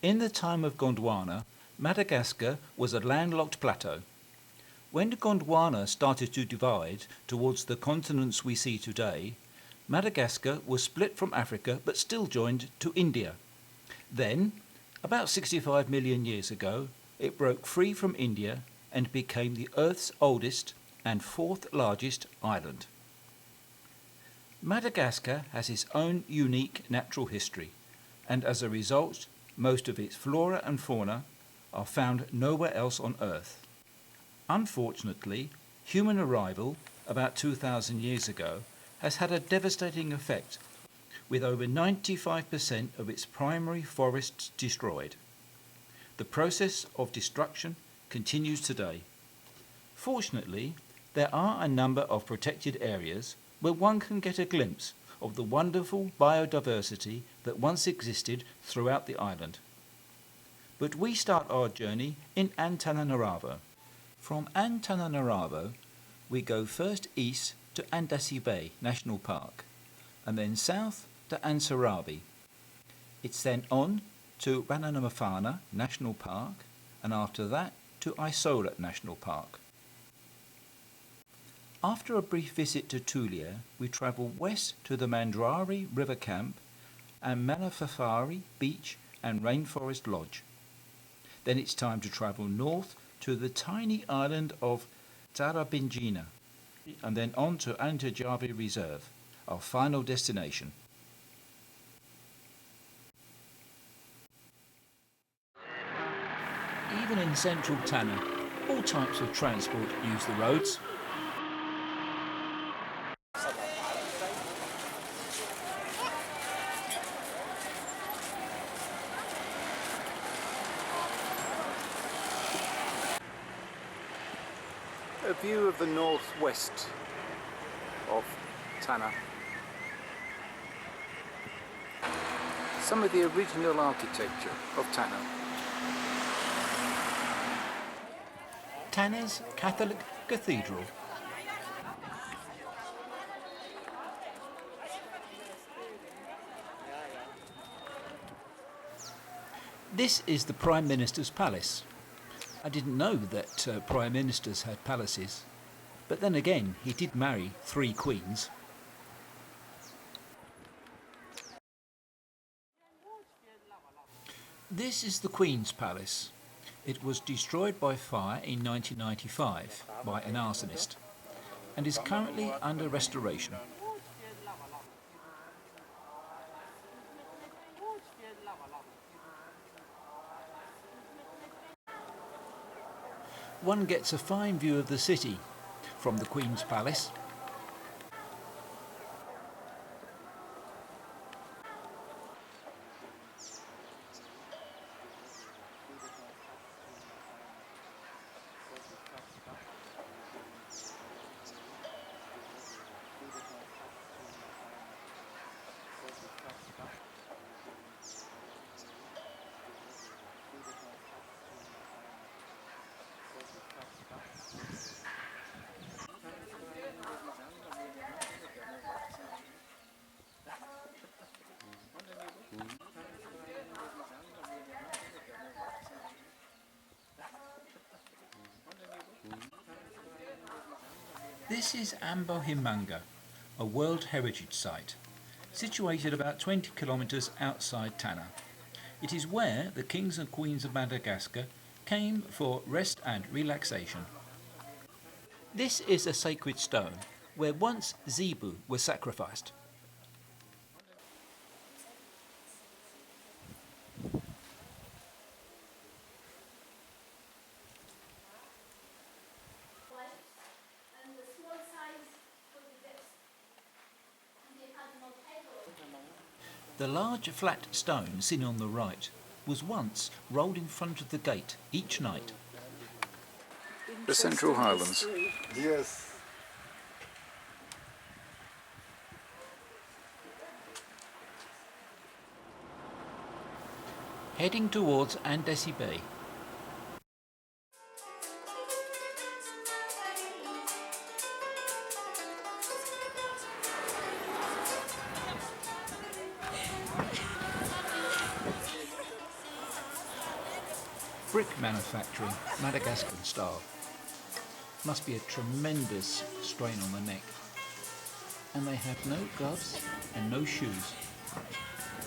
In the time of Gondwana, Madagascar was a landlocked plateau. When Gondwana started to divide towards the continents we see today, Madagascar was split from Africa but still joined to India. Then, about 65 million years ago, it broke free from India and became the Earth's oldest and fourth largest island. Madagascar has its own unique natural history, and as a result, most of its flora and fauna are found nowhere else on Earth. Unfortunately, human arrival about 2,000 years ago has had a devastating effect, with over 95% of its primary forests destroyed. The process of destruction continues today. Fortunately, there are a number of protected areas where one can get a glimpse of the wonderful biodiversity that once existed throughout the island. But we start our journey in Antananarivo. From Antananarivo, we go first east to Andasi Bay National Park, and then south to Ansarabi. It's then on to Rananamafana National Park, and after that to Isalo National Park. After a brief visit to Tulia, we travel west to the Mandrari River Camp and Manafafari Beach and Rainforest Lodge. Then it's time to travel north to the tiny island of Tarabingina, and then on to Antajavi Reserve, our final destination. Even in central Tanna, all types of transport use the roads. A view of the northwest of Tanna. Some of the original architecture of Tanna. Tanna's Catholic Cathedral. This is the Prime Minister's palace. I didn't know that Prime Ministers had palaces, but then again, he did marry 3 queens. This is the Queen's Palace. It was destroyed by fire in 1995 by an arsonist and is currently under restoration. One gets a fine view of the city from the Queen's Palace. This is Ambohimanga, a World Heritage Site, situated about 20 kilometres outside Tanna. It is where the kings and queens of Madagascar came for rest and relaxation. This is a sacred stone where once zebu were sacrificed. The large flat stone seen on the right was once rolled in front of the gate each night. The Central Highlands. Yes. Heading towards Andesi Bay. brick manufacturing Madagascar style. Must be a tremendous strain on the neck. And they have no gloves and no shoes,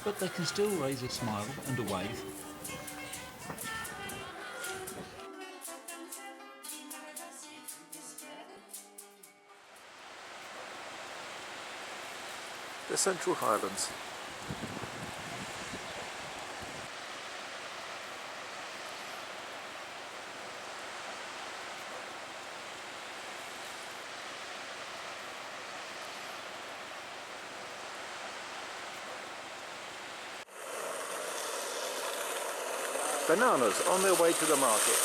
but they can still raise a smile and a wave. The Central Highlands. Bananas on their way to the market.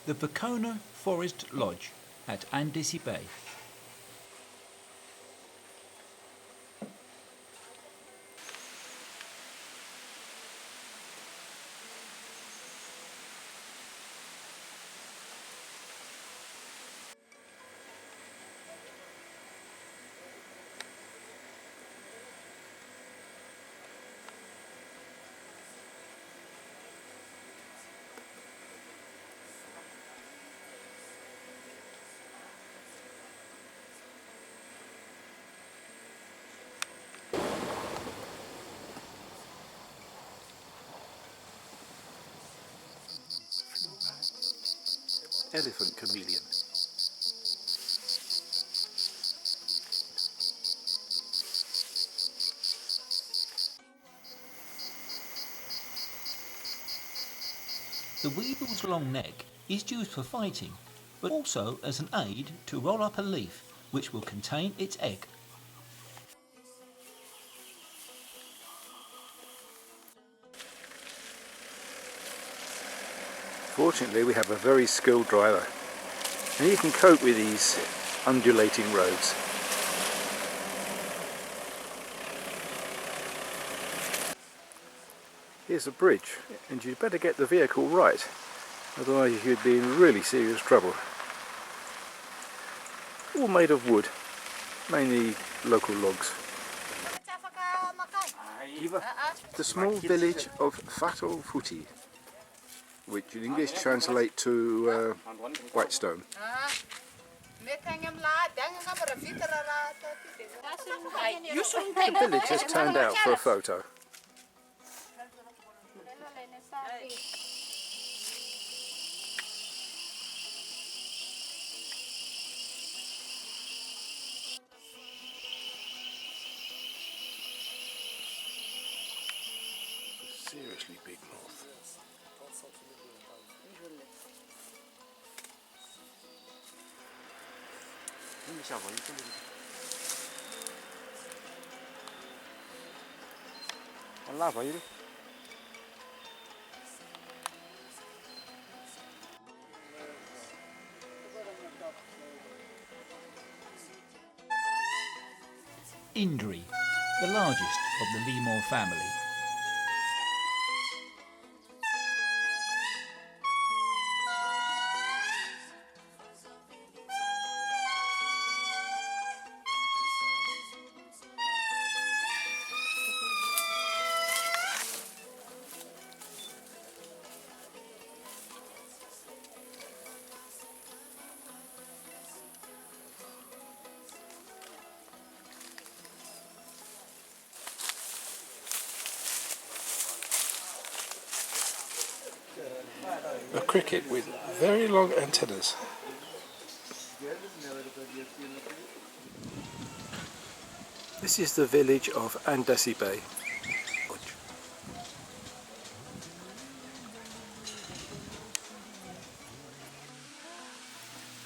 The Bacona Forest Lodge at Antananarivo Bay. Elephant chameleon. The weevil's long neck is used for fighting, but also as an aid to roll up a leaf which will contain its egg. Fortunately, we have a very skilled driver, and he can cope with these undulating roads. Here's a bridge, and you'd better get the vehicle right, otherwise you'd be in really serious trouble. All made of wood, mainly local logs. The small village of Fatal Futi, which in English translate to Whitestone. The village has turned out for a photo. Seriously big moth. Indri, the largest of the lemur family. A cricket with very long antennas. This is the village of Antananarivo Bay.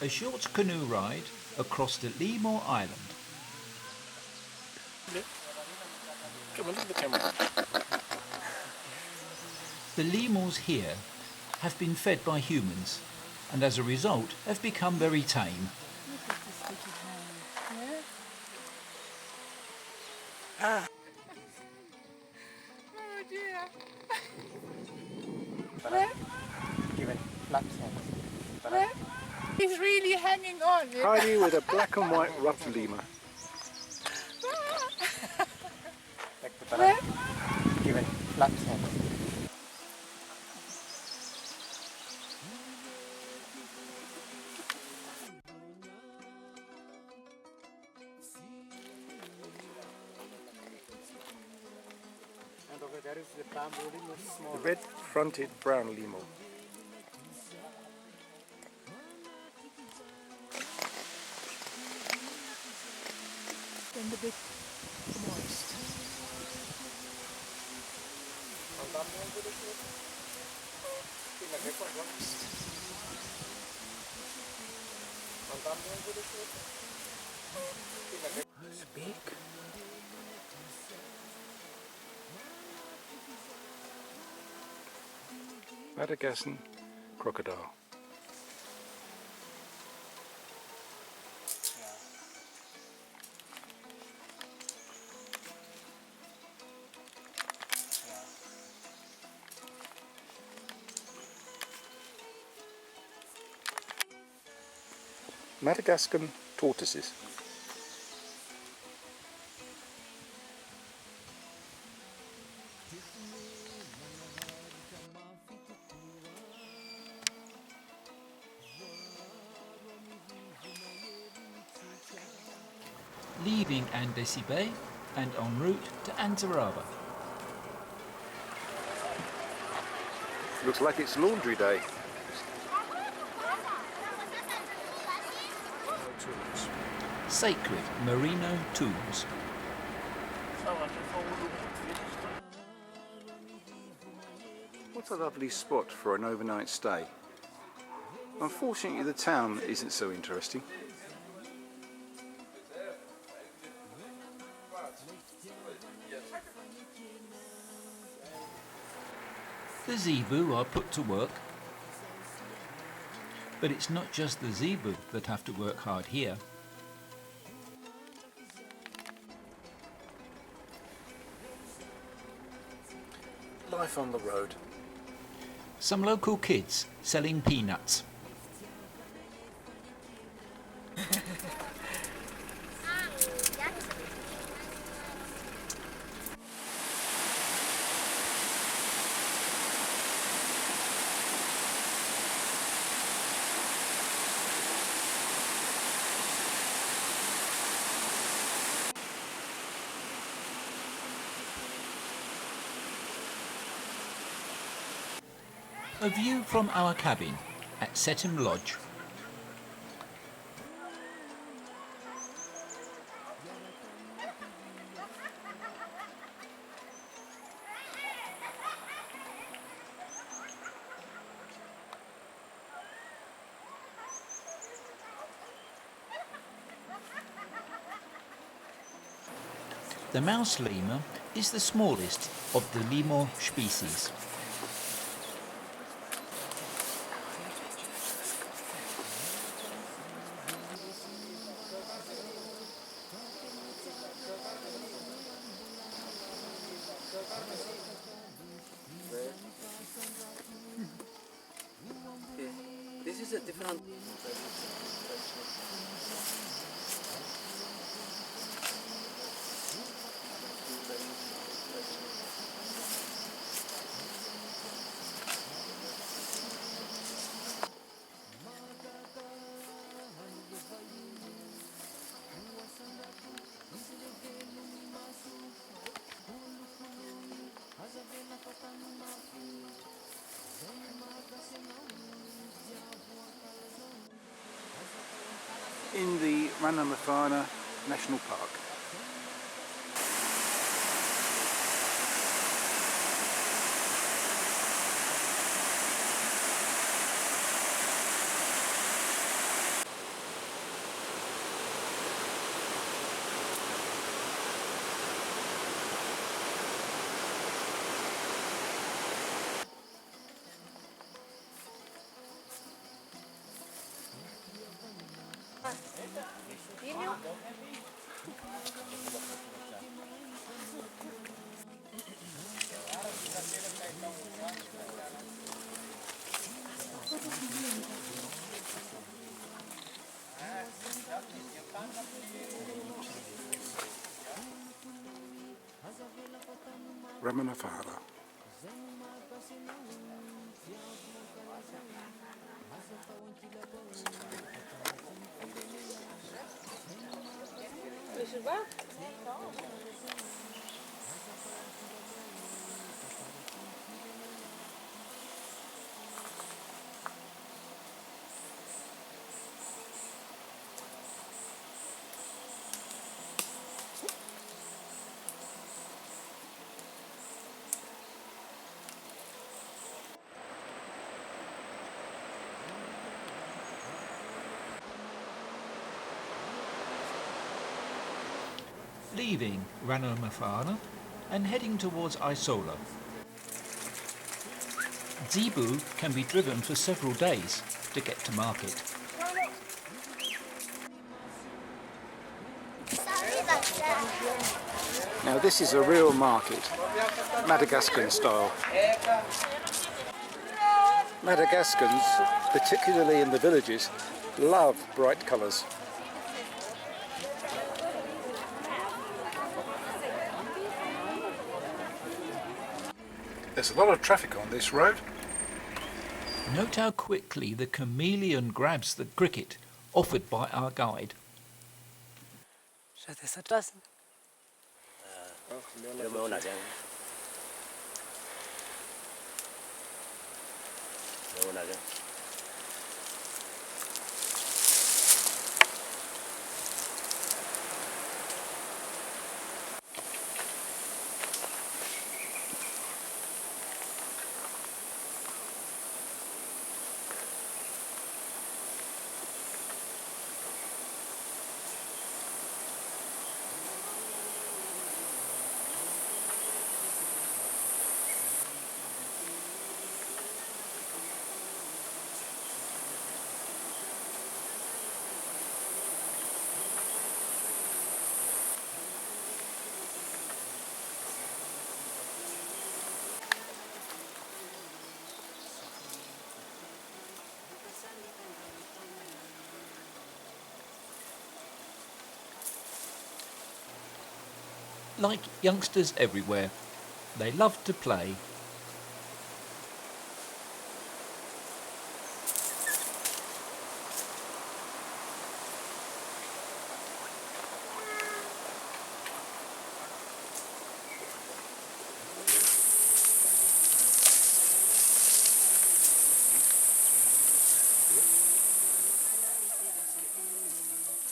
A short canoe ride across the Lemur Island. Come on, look at the camera. The lemurs here have been fed by humans and as a result have become very tame. Oh dear. Well, he's really hanging on. Heidi with a black and white rough lemur. Well, flathead. And over there is the bamboo lemur, small. The red-fronted brown lemur. And a bit moist. It's big. Madagascar crocodile. Madagascar tortoises. Leaving Andecy Bay and en route to Antananarivo. Looks like it's laundry day. Sacred merino tools. What a lovely spot for an overnight stay. Unfortunately, the town isn't so interesting. The zebu are put to work. But it's not just the zebu that have to work hard here. Life on the road. Some local kids selling peanuts. A view from our cabin at Setim Lodge. The mouse lemur is the smallest of the lemur species. This is a different. In the Ranamafana National Park. Ramanafara. Leaving Ranomafana and heading towards Isalo. Zebu can be driven for several days to get to market. Now this is a real market, Madagascar style. Madagascans, particularly in the villages, love bright colours. There's a lot of traffic on this road. Note how quickly the chameleon grabs the cricket offered by our guide. Like youngsters everywhere, they love to play.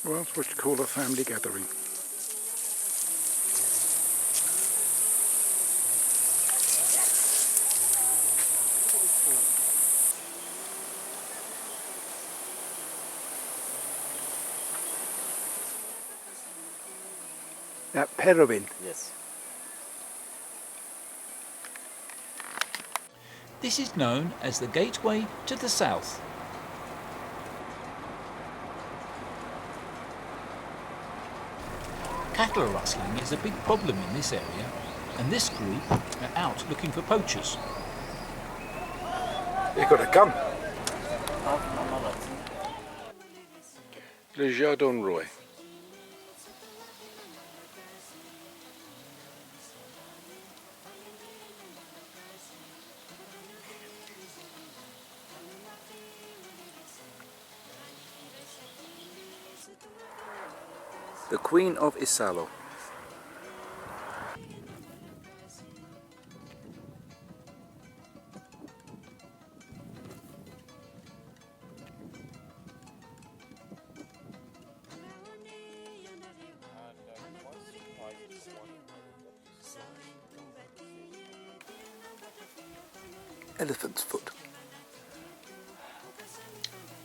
Well, that's what you call a family gathering. That Peruvian. Yes. This is known as the gateway to the south. Cattle rustling is a big problem in this area, and this group are out looking for poachers. You've got a gun. Le Jardin Roy. The Queen of Isalo. Elephant's foot.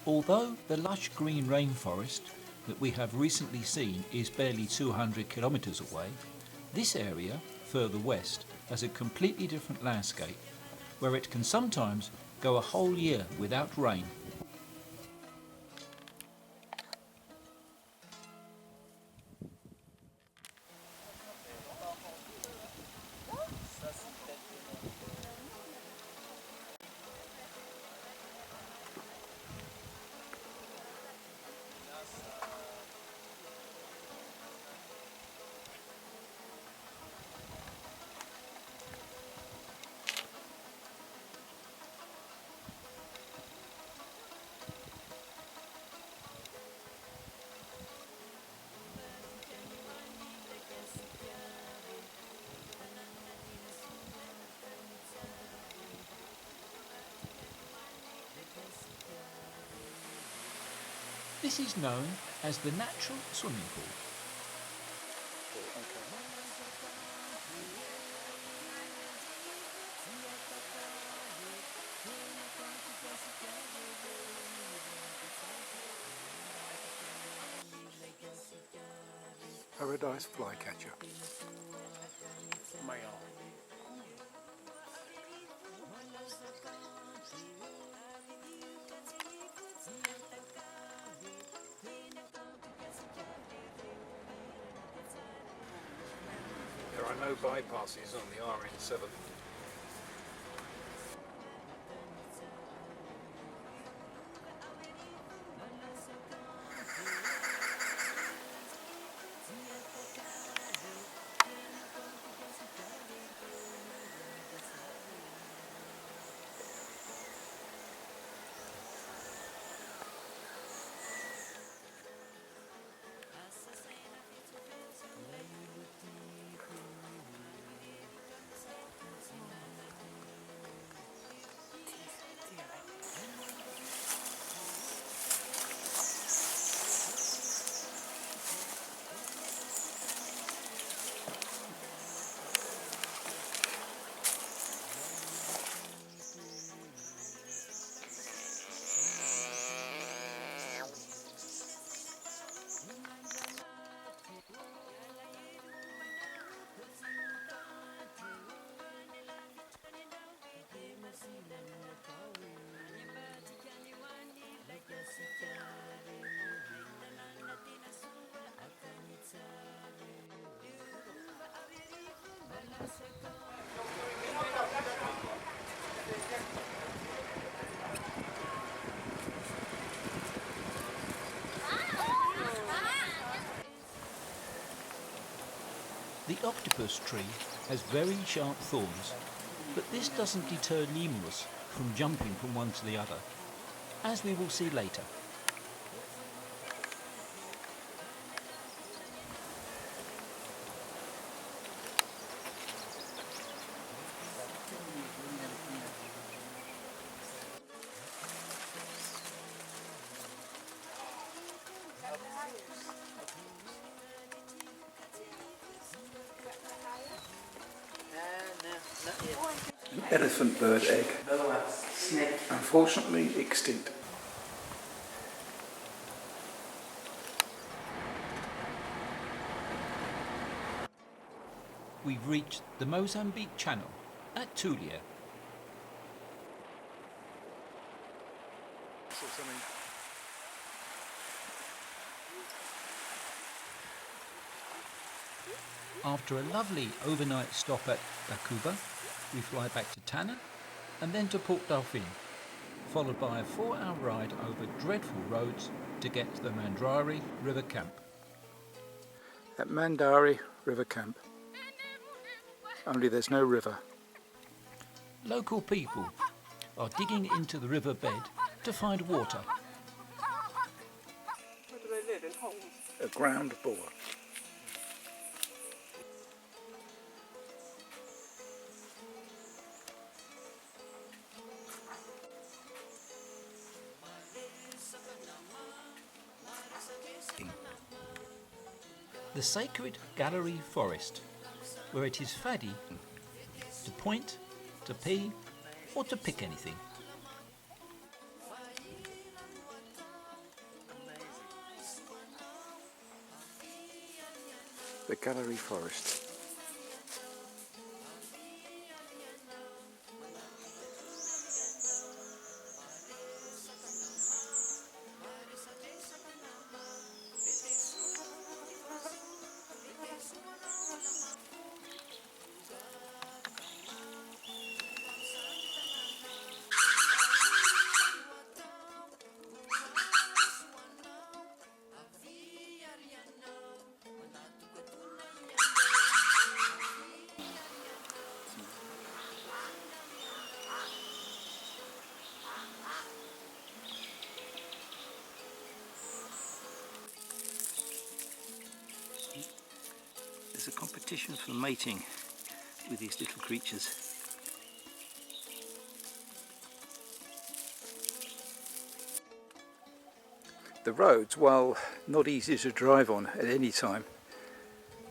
Although the lush green rainforest that we have recently seen is barely 200 kilometres away, this area, further west, has a completely different landscape, where it can sometimes go a whole year without rain. This is known as the natural swimming pool. Paradise flycatcher. Male. There are no bypasses on the RN7. The octopus tree has very sharp thorns, but this doesn't deter lemurs from jumping from one to the other, as we will see later. An elephant bird egg. Unfortunately extinct. We've reached the Mozambique Channel at Tulia. After a lovely overnight stop at Bakuba, we fly back to Tanna and then to Port Dauphin, followed by a 4-hour ride over dreadful roads to get to the Mandrari River Camp. At Mandari River Camp. Only there's no river. Local people are digging into the river bed to find water. A ground bore. The sacred gallery forest, where it is faddy to point, to pee, or to pick anything. The gallery forest. There's a competition for mating with these little creatures. The roads, while not easy to drive on at any time,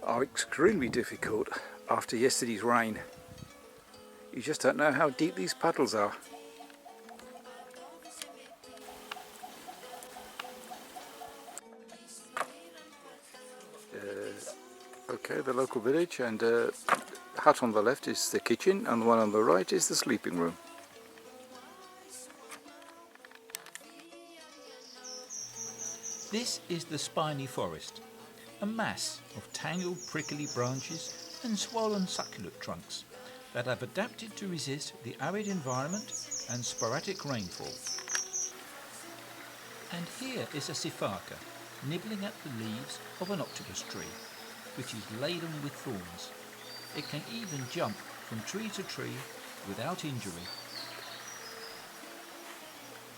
are extremely difficult after yesterday's rain. You just don't know how deep these puddles are. Okay, the local village, and hut on the left is the kitchen and the one on the right is the sleeping room. This is the Spiny forest, a mass of tangled prickly branches and swollen succulent trunks that have adapted to resist the arid environment and sporadic rainfall. And here is a sifaka nibbling at the leaves of an octopus tree, which is laden with thorns. It can even jump from tree to tree without injury.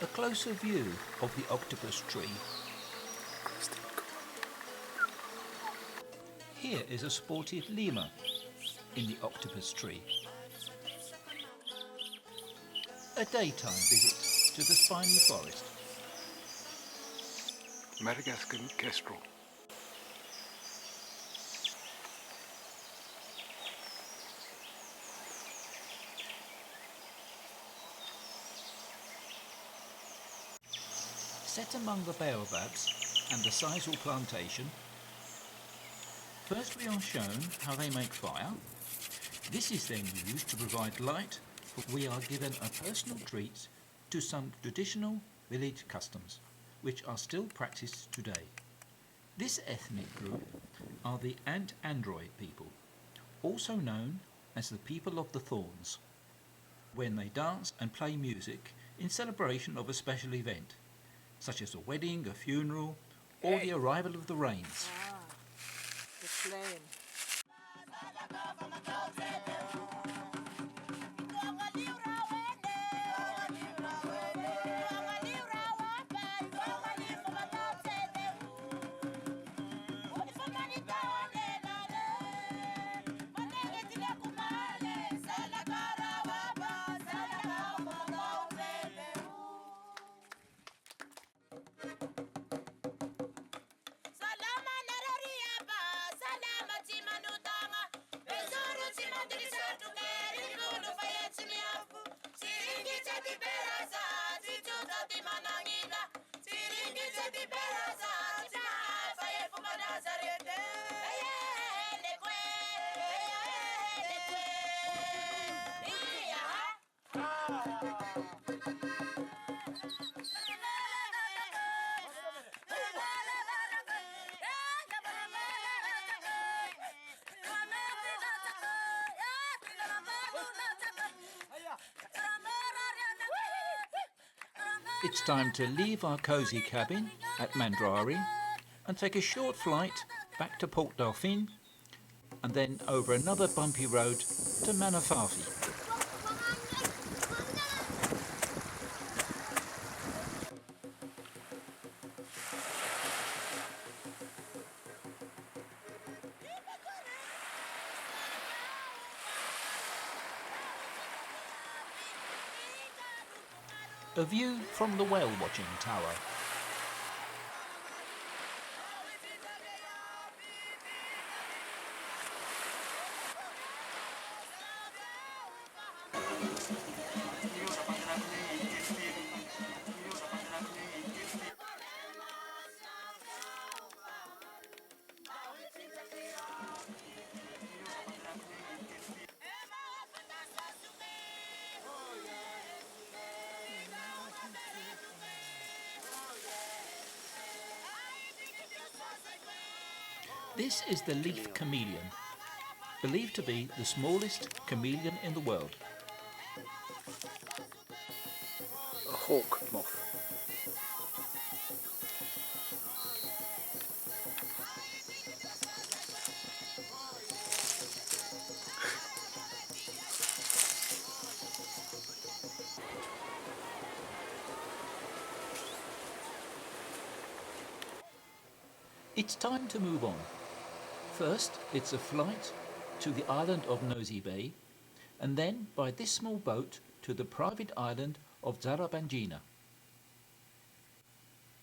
A closer view of the octopus tree. Here is a sportive lemur in the octopus tree. A daytime visit to the Spiny forest. Madagascar kestrel. Set among the baobabs and the sisal plantation, first we are shown how they make fire. This is then used to provide light, but we are given a personal treat to some traditional village customs, which are still practiced today. This ethnic group are the Antananarivo people, also known as the people of the thorns, when they dance and play music in celebration of a special event, such as a wedding, a funeral, or the arrival of the rains. The flame. It's time to leave our cosy cabin at Mandrari and take a short flight back to Port Dauphine and then over another bumpy road to Manafafi. A view from the whale watching tower. This is the leaf chameleon, believed to be the smallest chameleon in the world. A hawk moth. It's time to move on. First, it's a flight to the island of Nosy Bay, and then by this small boat to the private island of Zarabandjina.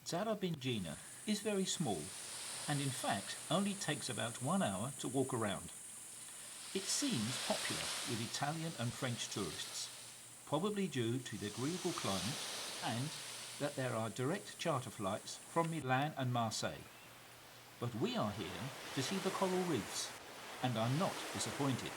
Zarabingina is very small and in fact only takes about 1 hour to walk around. It seems popular with Italian and French tourists, probably due to the agreeable climate and that there are direct charter flights from Milan and Marseille. But we are here to see the coral reefs and are not disappointed.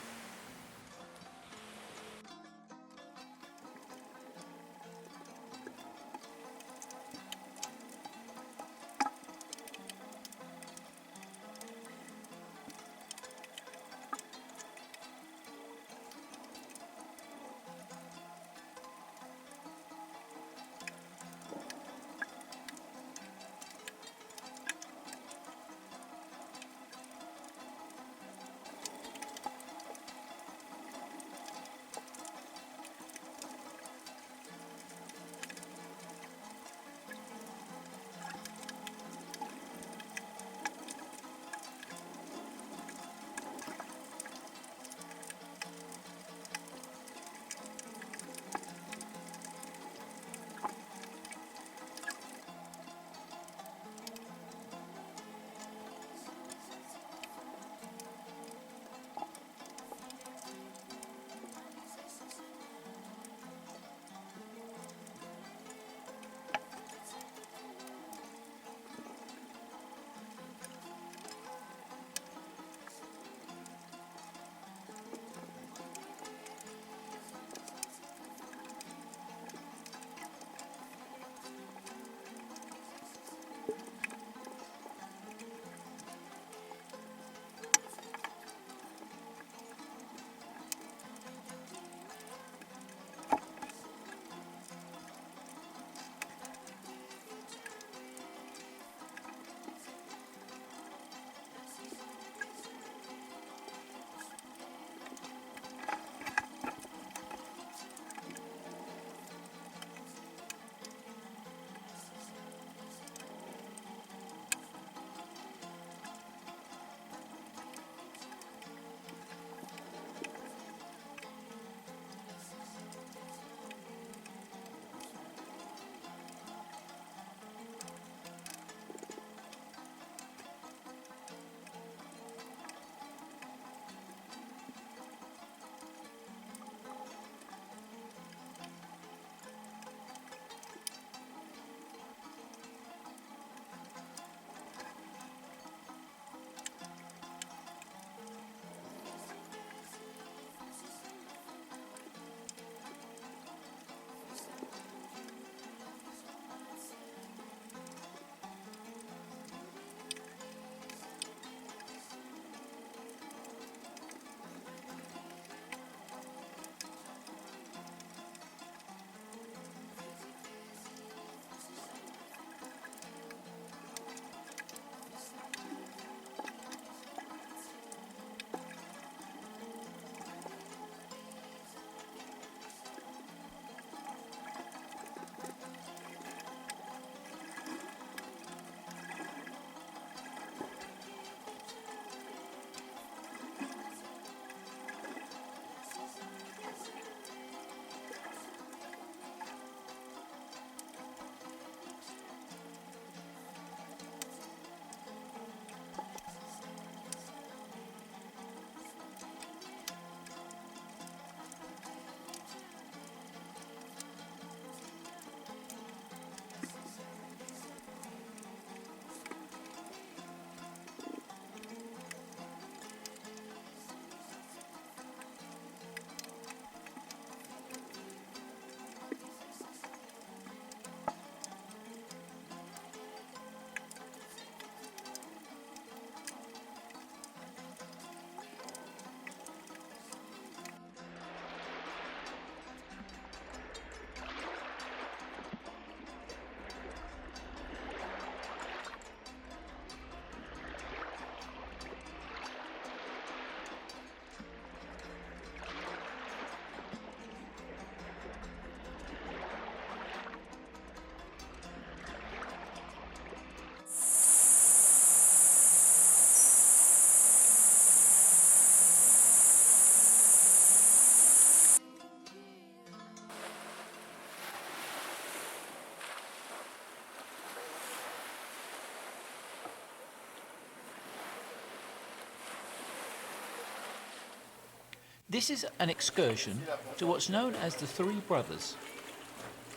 This is an excursion to what's known as the Three Brothers.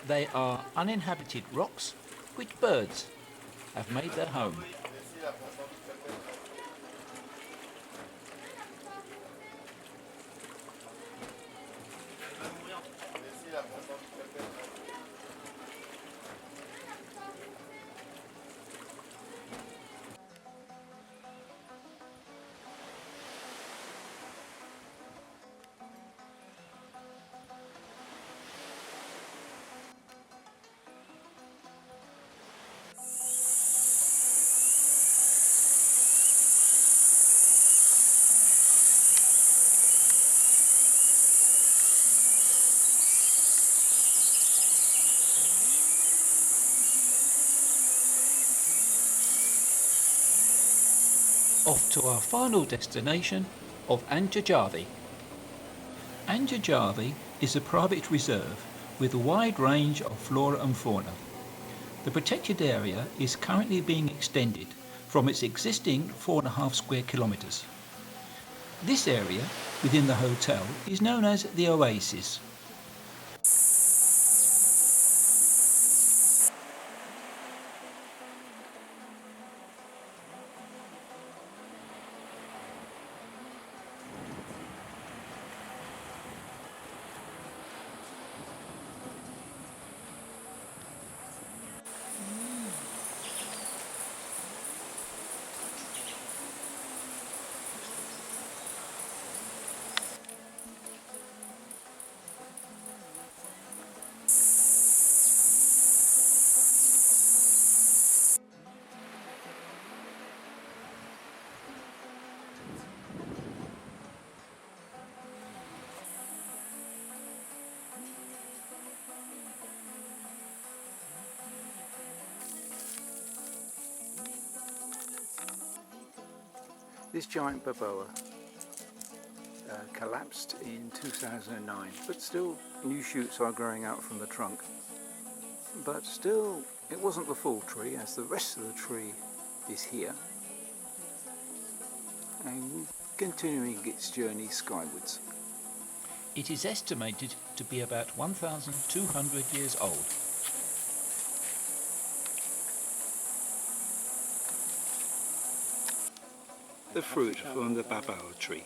They are uninhabited rocks which birds have made their home. Off to our final destination of Antananarivo. Antananarivo is a private reserve with a wide range of flora and fauna. The protected area is currently being extended from its existing 4.5 square kilometres. This area within the hotel is known as the Oasis. This giant baboa collapsed in 2009, but still new shoots are growing out from the trunk. But still, it wasn't the full tree, as the rest of the tree is here and continuing its journey skywards. It is estimated to be about 1,200 years old. The fruit from the baboa tree.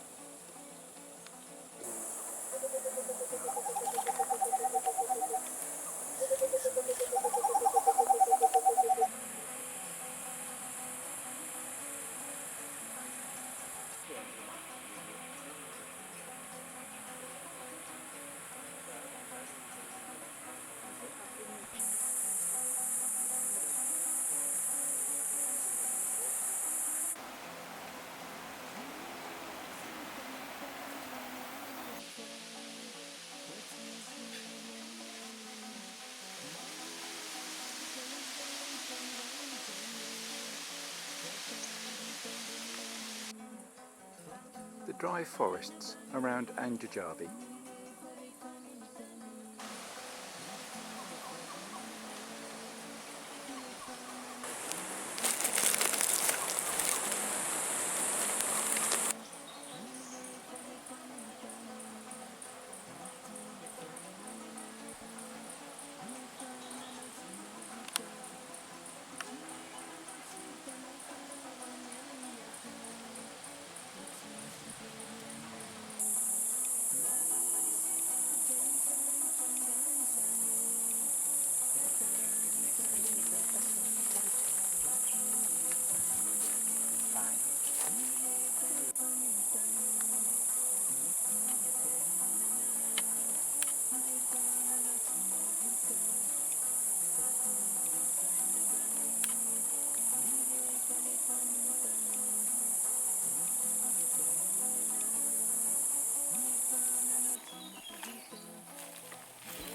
The dry forests around Antananarivo.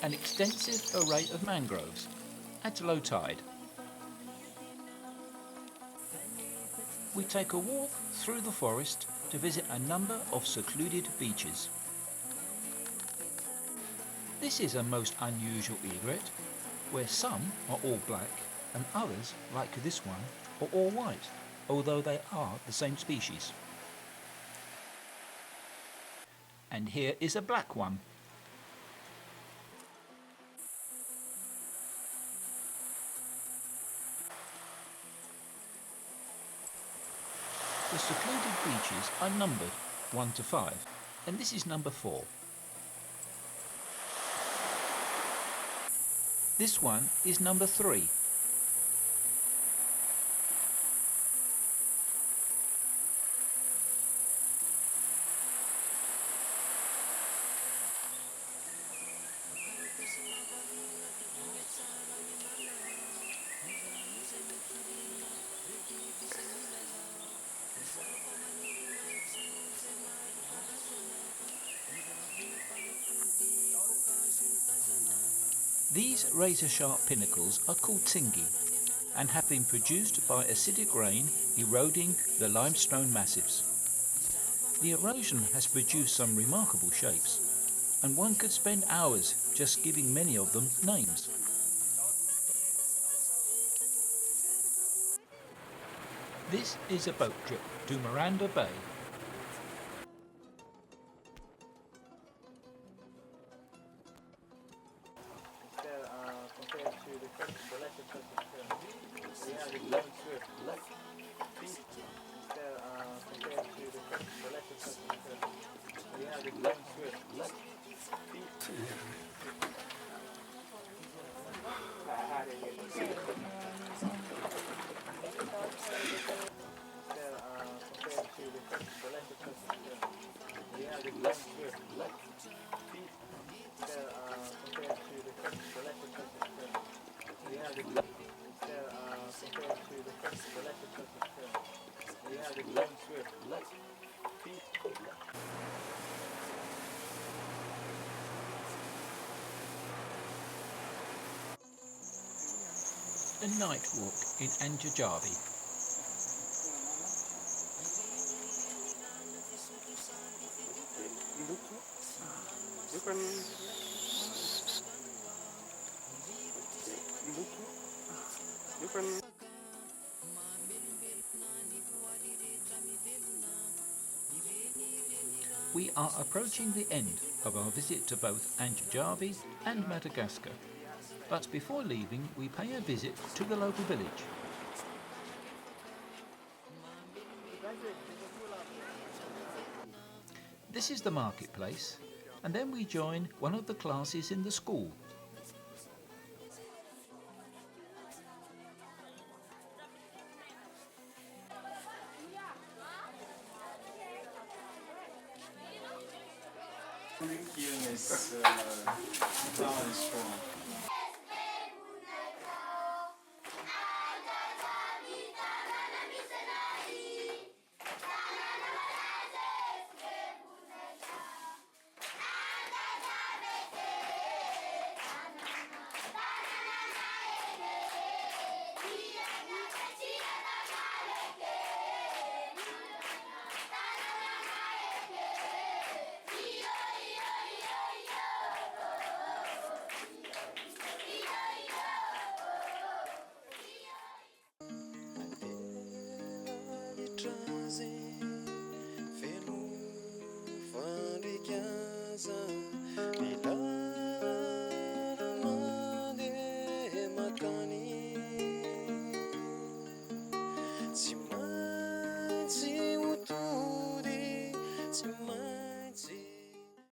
An extensive array of mangroves at low tide. We take a walk through the forest to visit a number of secluded beaches. This is a most unusual egret, where some are all black and others, like this one, are all white, although they are the same species. And here is a black one. The secluded beaches are numbered 1 to 5, and this is number 4. This one is number 3. These razor-sharp pinnacles are called tsingi and have been produced by acidic rain eroding the limestone massifs. The erosion has produced some remarkable shapes, and one could spend hours just giving many of them names. This is a boat trip to Miranda Bay. Compared to the coast, the left of we have the long swift left feet. Compared to the coast, the left of we have the long swift left feet. Compared to the coast, the left of we have the long swift left feet. Compared to the coast, the left of we have the compared to the coast, the left of we have the long swift left feet. A night walk in Antananarivo. We are approaching the end of our visit to both Antananarivo and Madagascar, but before leaving we pay a visit to the local village. This is the marketplace, and then we join one of the classes in the school. Healing is not as strong. Transit